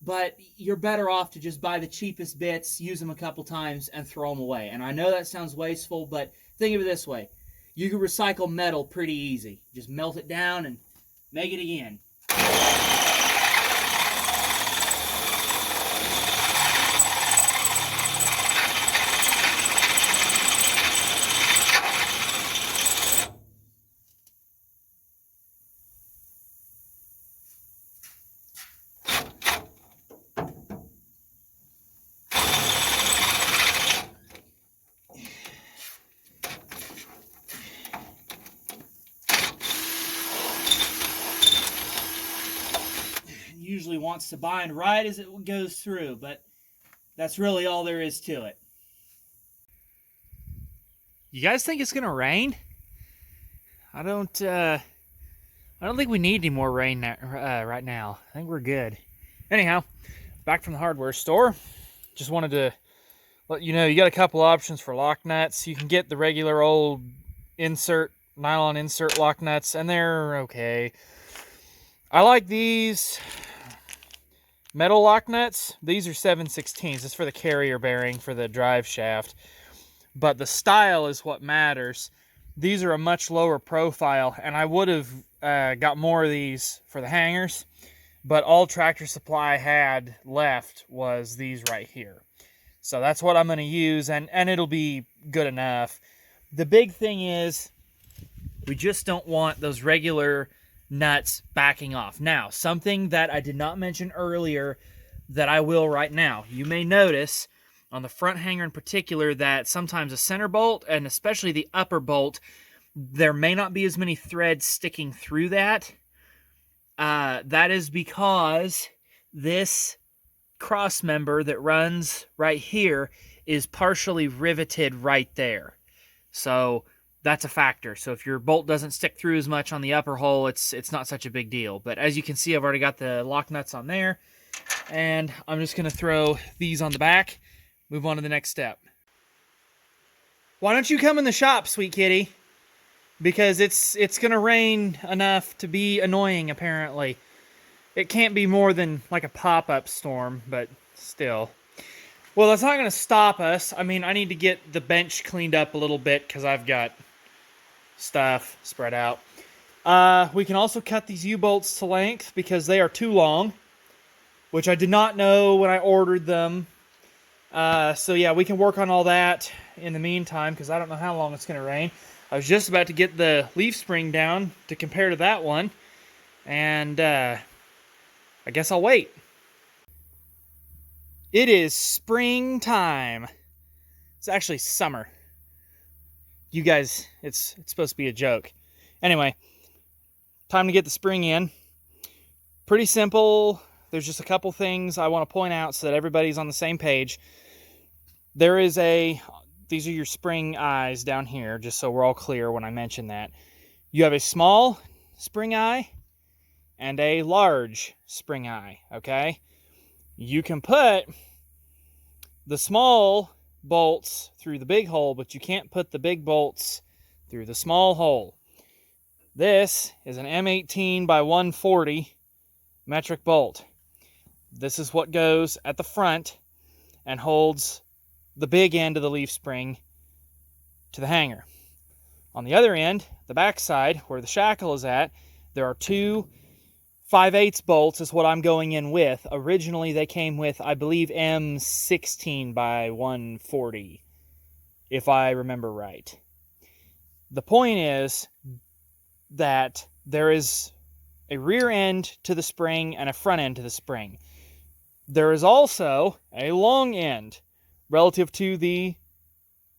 but you're better off to just buy the cheapest bits, use them a couple times, and throw them away. And I know that sounds wasteful, but think of it this way. You can recycle metal pretty easy. Just melt it down and make it again. Usually wants to bind right as it goes through, but that's really all there is to it. You guys think it's gonna rain? I don't think we need any more rain right now. I think we're good. Anyhow, back from the hardware store. Just wanted to let you know you got a couple options for lock nuts. You can get the regular old nylon insert lock nuts, and they're okay. I like these metal lock nuts. These are 7/16. It's for the carrier bearing for the drive shaft. But the style is what matters. These are a much lower profile, and I would have got more of these for the hangers, but all Tractor Supply had left was these right here. So that's what I'm going to use, and it'll be good enough. The big thing is we just don't want those regular nuts backing off. Now, something that I did not mention earlier that I will right now. You may notice on the front hanger in particular that sometimes a center bolt, and especially the upper bolt, there may not be as many threads sticking through that. That is because this cross member that runs right here is partially riveted right there. So that's a factor. So if your bolt doesn't stick through as much on the upper hole, it's not such a big deal. But as you can see, I've already got the lock nuts on there, and I'm just going to throw these on the back, move on to the next step. Why don't you come in the shop, sweet kitty? Because it's going to rain enough to be annoying, apparently. It can't be more than like a pop-up storm, but still. Well, that's not going to stop us. I mean, I need to get the bench cleaned up a little bit because I've got stuff spread out. We can also cut these U-bolts to length because they are too long, which I did not know when I ordered them. So yeah, we can work on all that in the meantime because I don't know how long it's going to rain. I was just about to get the leaf spring down to compare to that one, and I guess I'll wait. It is springtime. It's actually summer. You guys, it's supposed to be a joke. Anyway, time to get the spring in. Pretty simple. There's just a couple things I want to point out so that everybody's on the same page. There is these are your spring eyes down here, just so we're all clear when I mention that. You have a small spring eye and a large spring eye, okay? You can put the small bolts through the big hole, but you can't put the big bolts through the small hole. This is an M18 by 140 metric bolt. This is what goes at the front and holds the big end of the leaf spring to the hanger. On the other end, the back side, where the shackle is at, there are two 5/8 bolts is what I'm going in with. Originally, they came with, I believe, M16 by 140, if I remember right. The point is that there is a rear end to the spring and a front end to the spring. There is also a long end relative to the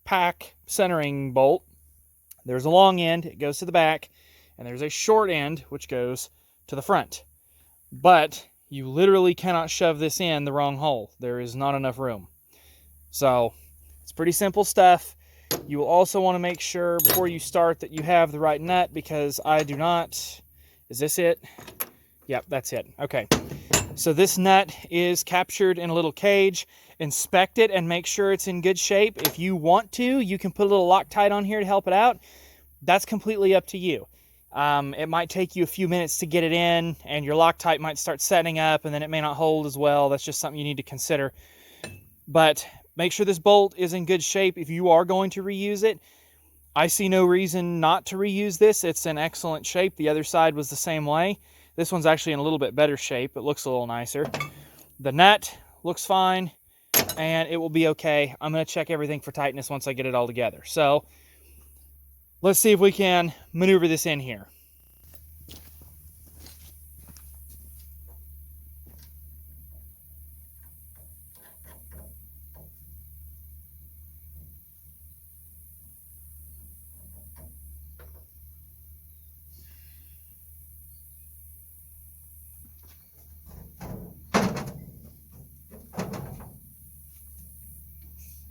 pack centering bolt. There's a long end, it goes to the back, and there's a short end, which goes to the front. But you literally cannot shove this in the wrong hole. There is not enough room. So it's pretty simple stuff. You will also want to make sure before you start that you have the right nut, because I do not. Is this it? Yep, that's it. Okay. So this nut is captured in a little cage. Inspect it and make sure it's in good shape. If you want to, you can put a little Loctite on here to help it out. That's completely up to you. It might take you a few minutes to get it in, and your Loctite might start setting up, and then it may not hold as well. That's just something you need to consider. But make sure this bolt is in good shape if you are going to reuse it. I see no reason not to reuse this. It's in excellent shape. The other side was the same way. This one's actually in a little bit better shape. It looks a little nicer. The nut looks fine, and it will be okay. I'm going to check everything for tightness once I get it all together. So let's see if we can maneuver this in here.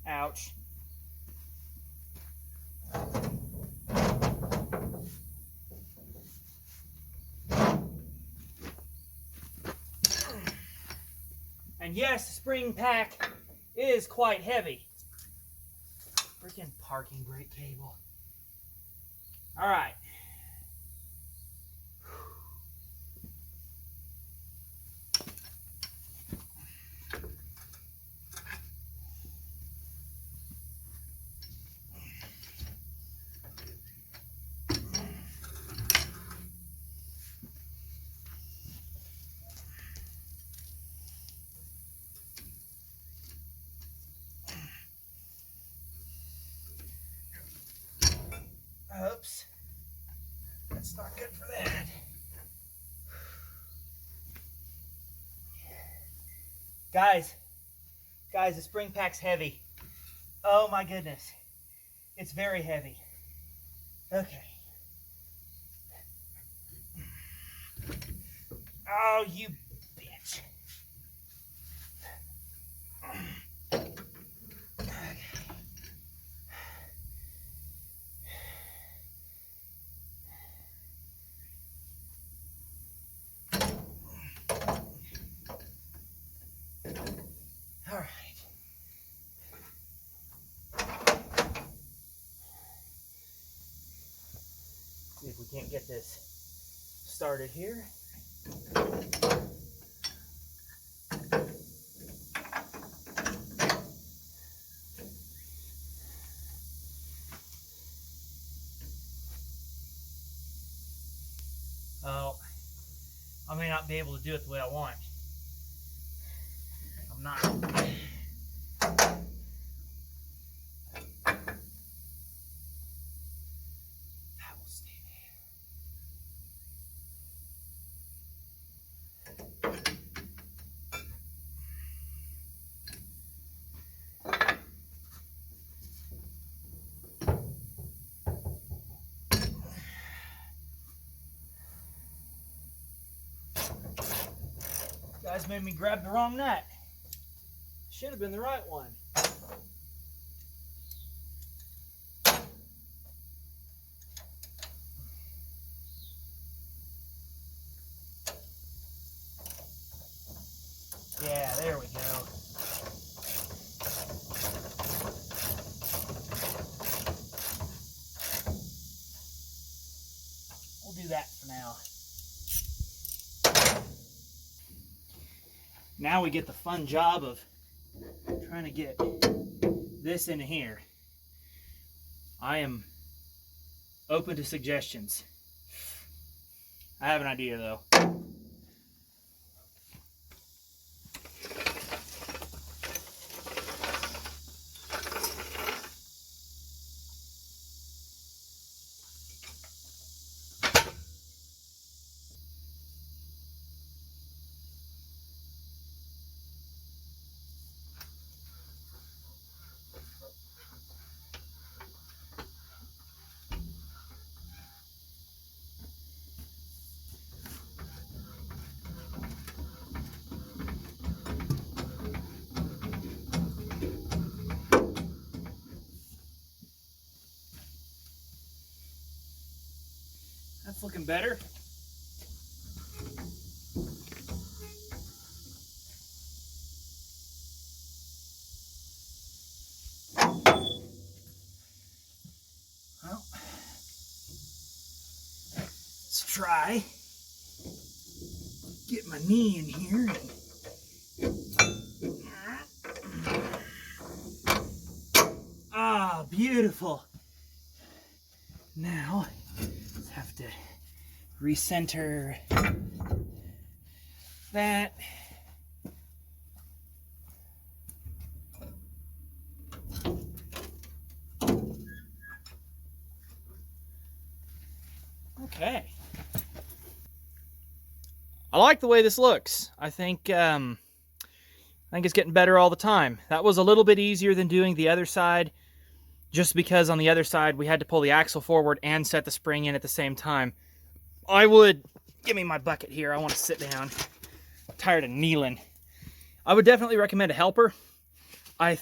Ouch. And yes, the spring pack is quite heavy. Freaking parking brake cable. All right. Oops. That's not good for that. Guys, the spring pack's heavy. Oh my goodness. It's very heavy. Okay. Oh, you bitch. All right. See if we can't get this started here. Oh, I may not be able to do it the way I want. I'm not. That will stay there. guys made me grab the wrong nut. Should have been the right one. Yeah, there we go. We'll do that for now. Now we get the fun job of trying to get this into here. I am open to suggestions. I have an idea though. That's looking better. Well, let's try. Get my knee in here. Ah, beautiful. Now, let's have to recenter that. Okay. I like the way this looks. I think it's getting better all the time. That was a little bit easier than doing the other side, just because on the other side we had to pull the axle forward and set the spring in at the same time. Give me my bucket here. I want to sit down. I'm tired of kneeling. I would definitely recommend a helper. I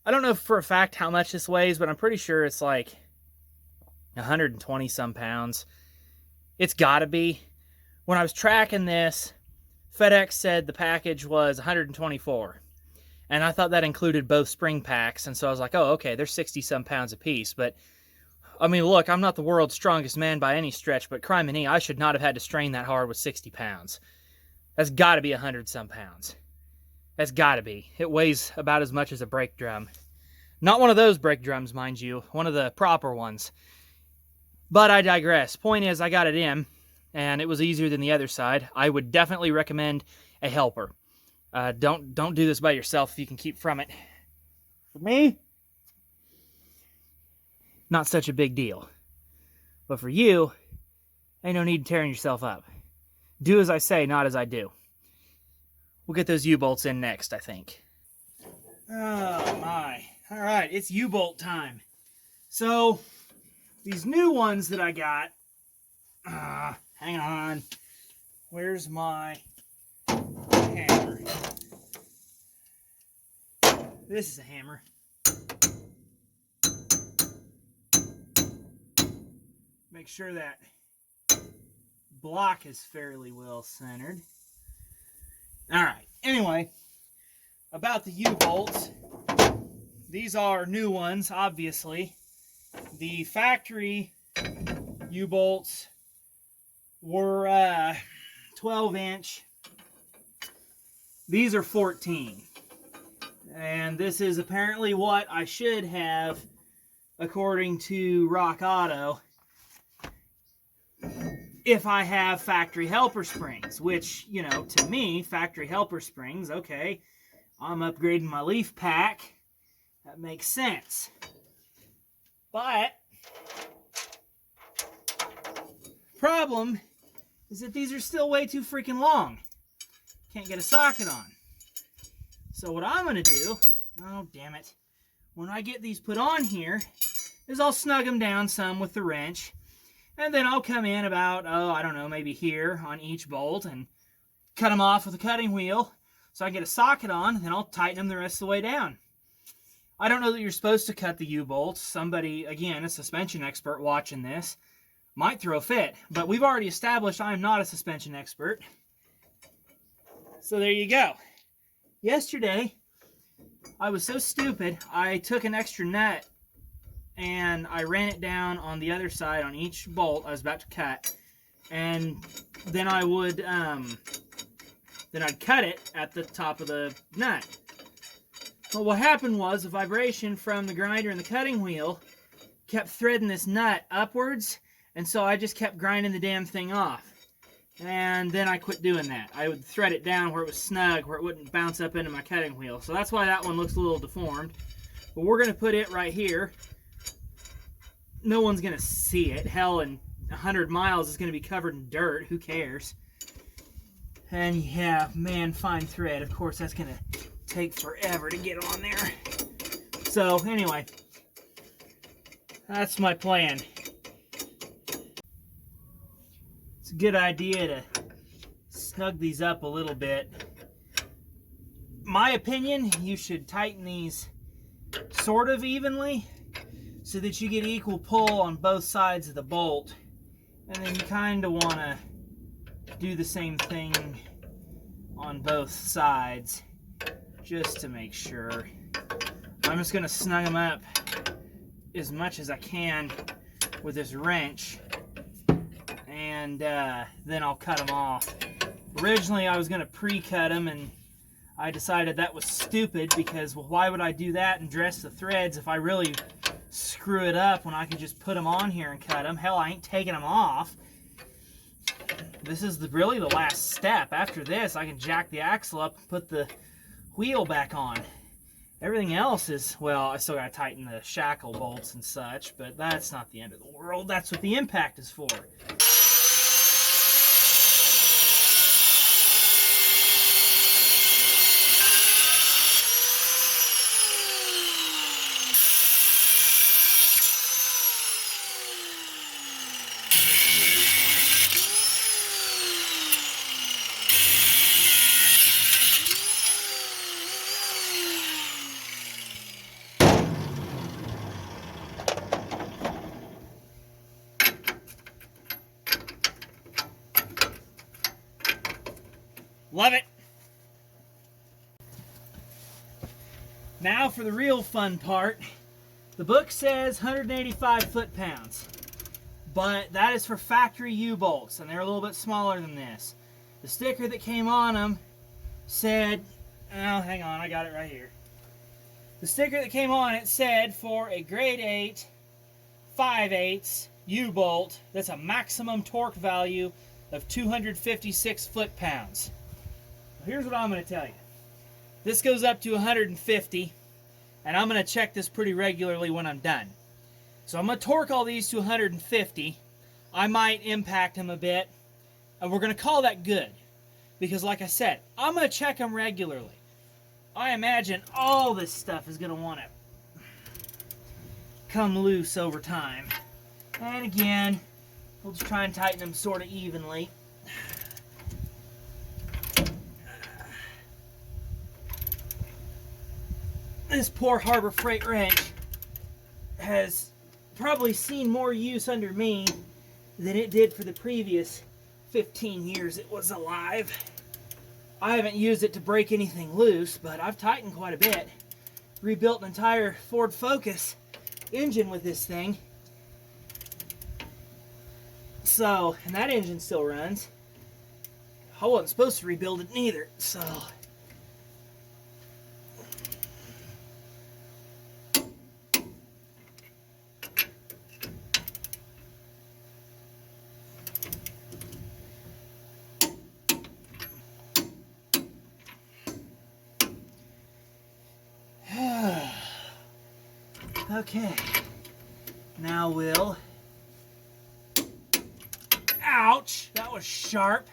don't know for a fact how much this weighs, but I'm pretty sure it's like 120 some pounds. It's gotta be. When I was tracking this, FedEx said the package was 124. And I thought that included both spring packs. And so I was like, oh, okay, they're 60 some pounds a piece. But I mean, look, I'm not the world's strongest man by any stretch, but criminy, I should not have had to strain that hard with 60 pounds. That's gotta be 100 some pounds. That's gotta be. It weighs about as much as a brake drum. Not one of those brake drums, mind you. One of the proper ones. But I digress. Point is, I got it in, and it was easier than the other side. I would definitely recommend a helper. Don't do this by yourself if you can keep from it. For me, not such a big deal. But for you, ain't no need tearing yourself up. Do as I say, not as I do. We'll get those U-bolts in next, I think. Oh my. All right, it's U-bolt time. So, these new ones that I got, hang on. Where's my hammer? This is a hammer. Make sure that block is fairly well centered. All right, anyway, about the U-bolts. These are new ones, obviously. The factory U-bolts were 12-inch. These are 14. And this is apparently what I should have, according to Rock Auto, if I have factory helper springs. Which, you know, to me, factory helper springs, okay, I'm upgrading my leaf pack. That makes sense. But problem is that these are still way too freaking long. Can't get a socket on. So what I'm going to do, oh damn it, when I get these put on here, is I'll snug them down some with the wrench, and then I'll come in about, oh, I don't know, maybe here on each bolt and cut them off with a cutting wheel so I can get a socket on, and then I'll tighten them the rest of the way down. I don't know that you're supposed to cut the U-bolts. Somebody, again, a suspension expert watching this, might throw a fit. But we've already established I'm not a suspension expert. So there you go. Yesterday, I was so stupid, I took an extra nut and I ran it down on the other side on each bolt I was about to cut. And then I would, then I'd cut it at the top of the nut. Well, what happened was the vibration from the grinder and the cutting wheel kept threading this nut upwards, and so I just kept grinding the damn thing off. And then I quit doing that. I would thread it down where it was snug, where it wouldn't bounce up into my cutting wheel. So that's why that one looks a little deformed. But we're going to put it right here. No one's going to see it. Hell, in 100 miles it's going to be covered in dirt. Who cares? And yeah, man, fine thread. Of course, that's going to take forever to get on there. So anyway, that's my plan. It's a good idea to snug these up a little bit. My opinion, you should tighten these sort of evenly so that you get equal pull on both sides of the bolt. And then you kind of want to do the same thing on both sides, just to make sure. I'm just going to snug them up as much as I can with this wrench, and then I'll cut them off. Originally I was going to pre-cut them, and I decided that was stupid because, well, why would I do that and dress the threads if I really screw it up when I could just put them on here and cut them? Hell, I ain't taking them off. This is really the last step. After this, I can jack the axle up and put the wheel back on. Everything else is, well, I still gotta tighten the shackle bolts and such, but that's not the end of the world. That's what the impact is for. Love it. Now for the real fun part. The book says 185 foot-pounds, but that is for factory U-bolts, and they're a little bit smaller than this. The sticker that came on them said, oh, hang on, I got it right here. The sticker that came on it said for a grade 8 5/8 U-bolt, that's a maximum torque value of 256 foot-pounds. Here's what I'm going to tell you. This goes up to 150, and I'm going to check this pretty regularly when I'm done. So I'm going to torque all these to 150. I might impact them a bit, and we're going to call that good. Because like I said, I'm going to check them regularly. I imagine all this stuff is going to want to come loose over time. And again, we'll just try and tighten them sort of evenly. This poor Harbor Freight wrench has probably seen more use under me than it did for the previous 15 years it was alive. I haven't used it to break anything loose, but I've tightened quite a bit. Rebuilt an entire Ford Focus engine with this thing. So, and that engine still runs. I wasn't supposed to rebuild it neither, so... Okay, now we'll, ouch, that was sharp.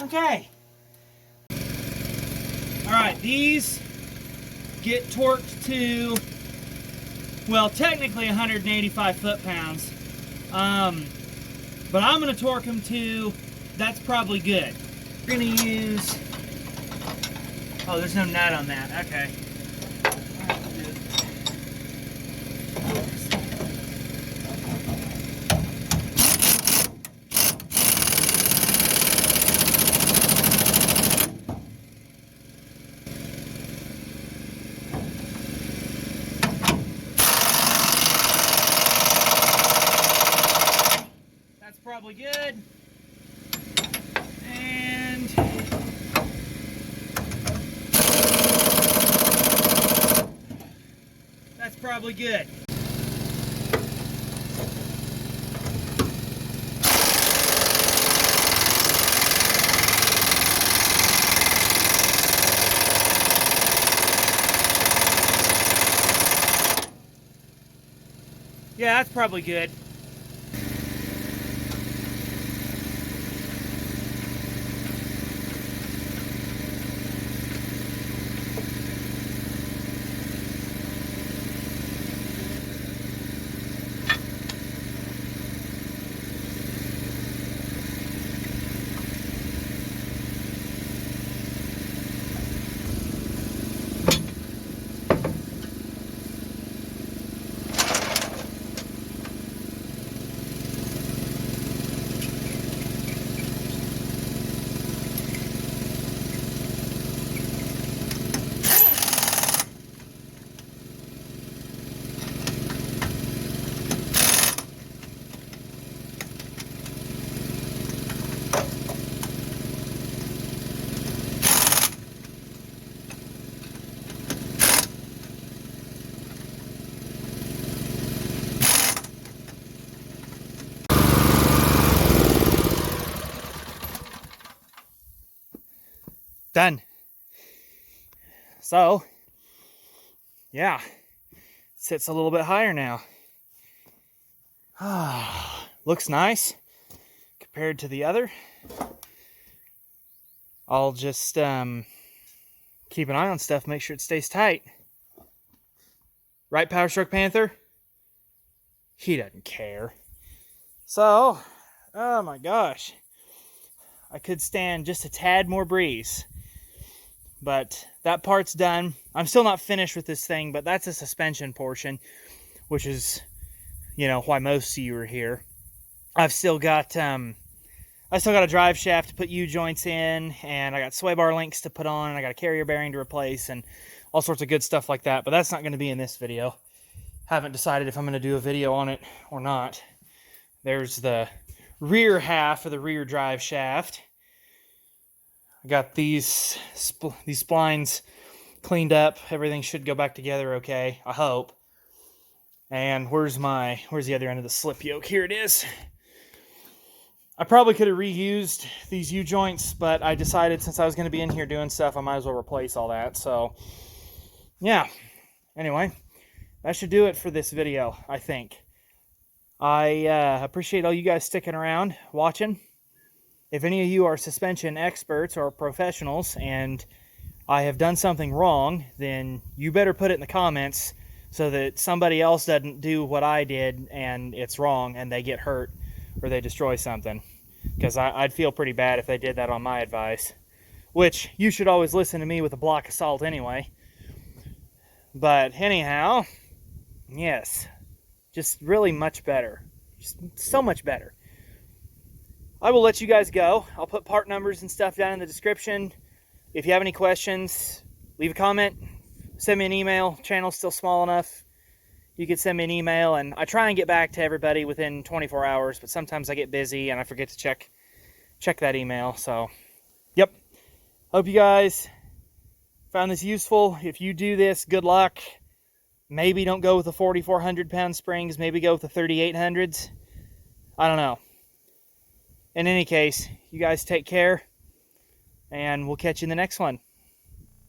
Okay. All right, these get torqued to, well, technically 185 foot-pounds. But I'm going to torque them to, that's probably good. We're going to use, oh, there's no nut on that. Okay. Probably good. And that's probably good. Yeah, that's probably good. Done. So, yeah, sits a little bit higher now. Looks nice compared to the other. I'll just keep an eye on stuff, make sure it stays tight. Right, Power Stroke Panther? He doesn't care. So, oh my gosh. I could stand just a tad more breeze. But that part's done. I'm still not finished with this thing, but that's the suspension portion, which is, you know, why most of you are here. I've still got a drive shaft to put U-joints in, and I got sway bar links to put on, and I got a carrier bearing to replace, and all sorts of good stuff like that. But that's not going to be in this video. Haven't decided if I'm going to do a video on it or not. There's the rear half of the rear drive shaft. I got these splines cleaned up. Everything should go back together okay, I hope. And where's the other end of the slip yoke? Here it is. I probably could have reused these U-joints, but I decided since I was going to be in here doing stuff, I might as well replace all that. So, yeah. Anyway, that should do it for this video, I think. I appreciate all you guys sticking around, watching. If any of you are suspension experts or professionals and I have done something wrong, then you better put it in the comments so that somebody else doesn't do what I did and it's wrong and they get hurt or they destroy something. Because I'd feel pretty bad if they did that on my advice. Which, you should always listen to me with a block of salt anyway. But anyhow, yes, just really much better. Just so much better. I will let you guys go. I'll put part numbers and stuff down in the description. If you have any questions, leave a comment. Send me an email. Channel's still small enough. You can send me an email, and I try and get back to everybody within 24 hours, but sometimes I get busy and I forget to check that email. So, yep. Hope you guys found this useful. If you do this, good luck. Maybe don't go with the 4,400 pound springs. Maybe go with the 3,800s. I don't know. In any case, you guys take care, and we'll catch you in the next one.